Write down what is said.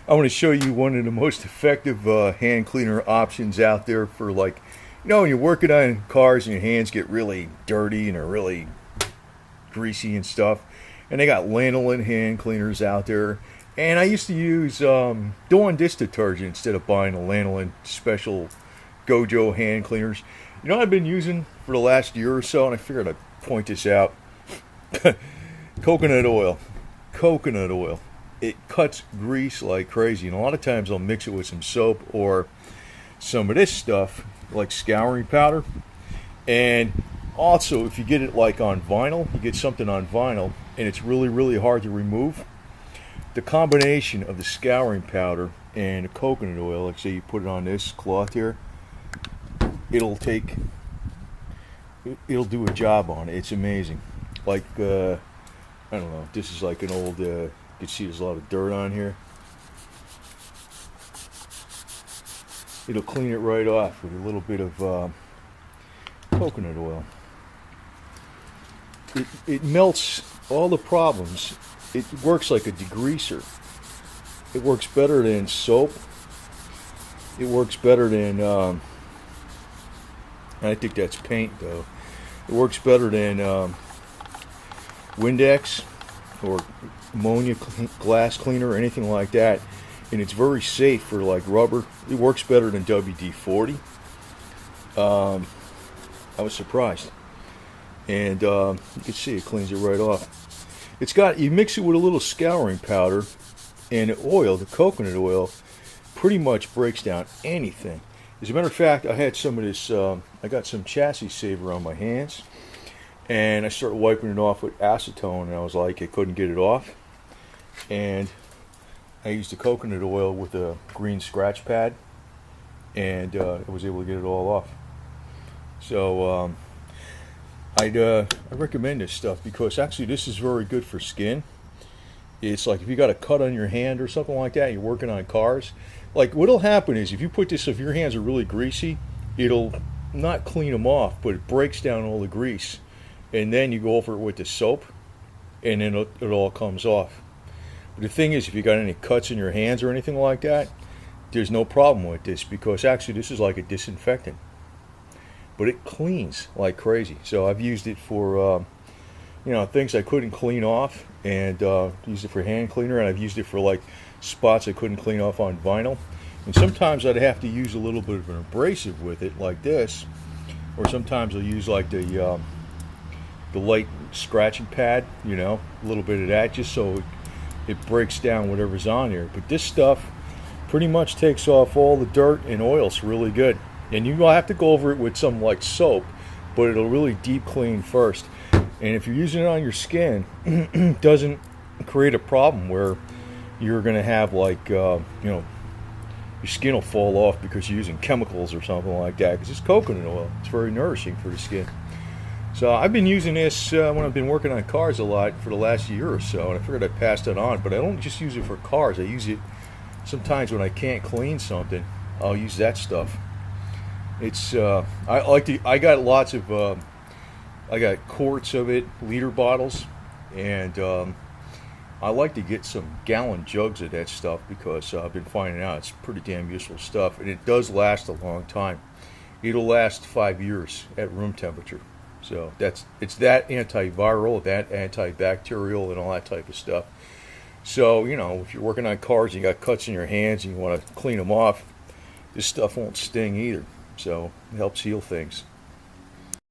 I want to show you one of the most effective hand cleaner options out there for, like, when you're working on cars and your hands get really dirty and are really greasy and stuff. And they got lanolin hand cleaners out there. And I used to use Dawn dish detergent instead of buying the lanolin special Gojo hand cleaners. You know what I've been using for the last year or so, and I figured I'd point this out. Coconut oil. Coconut oil. It cuts grease like crazy, and a lot of times I'll mix it with some soap or some of this stuff like scouring powder. And also, if you get it like on vinyl, you get something on vinyl and it's really, really hard to remove, the combination of the scouring powder and the coconut oil, like say you put it on this cloth here, it'll do a job on it. It's amazing. Like I don't know, this is like an old you can see there's a lot of dirt on here. It'll clean it right off with a little bit of coconut oil. It melts all the problems. It works like a degreaser. It works better than soap. It works better than I think that's paint though. It works better than Windex or ammonia glass cleaner or anything like that, and it's very safe for like rubber. It works better than WD-40. I was surprised, and you can see it cleans it right off. It's got, you mix it with a little scouring powder and the oil, the coconut oil, pretty much breaks down anything. As a matter of fact, I had some of this, I got some chassis saver on my hands, and I started wiping it off with acetone, and I was like, I couldn't get it off. And I used the coconut oil with a green scratch pad, and I was able to get it all off. So I recommend this stuff because actually this is very good for skin. It's like if you got a cut on your hand or something like that, you're working on cars, like what'll happen is if you put this, if your hands are really greasy, it'll not clean them off, but it breaks down all the grease, and then you go over it with the soap, and then it all comes off. But the thing is, if you got any cuts in your hands or anything like that, there's no problem with this because actually this is like a disinfectant, but it cleans like crazy. So I've used it for things I couldn't clean off, and used it for hand cleaner, and I've used it for like spots I couldn't clean off on vinyl. And sometimes I'd have to use a little bit of an abrasive with it like this, or sometimes I'll use like the light scratching pad, a little bit of that, just so it breaks down whatever's on there. But this stuff pretty much takes off all the dirt and oils really good. And you will have to go over it with some like soap, but it'll really deep clean first. And if you're using it on your skin, it doesn't create a problem where you're going to have like, your skin will fall off because you're using chemicals or something like that. Because it's coconut oil. It's very nourishing for the skin. So I've been using this when I've been working on cars a lot for the last year or so, and I figured I'd pass it on. But I don't just use it for cars. I use it sometimes when I can't clean something. I'll use that stuff. It's I got lots of I got quarts of it, liter bottles, and I like to get some gallon jugs of that stuff because I've been finding out it's pretty damn useful stuff, and it does last a long time. It'll last 5 years at room temperature. So it's that antiviral, that antibacterial, and all that type of stuff. So if you're working on cars and you got cuts in your hands and you want to clean them off, this stuff won't sting either. So it helps heal things.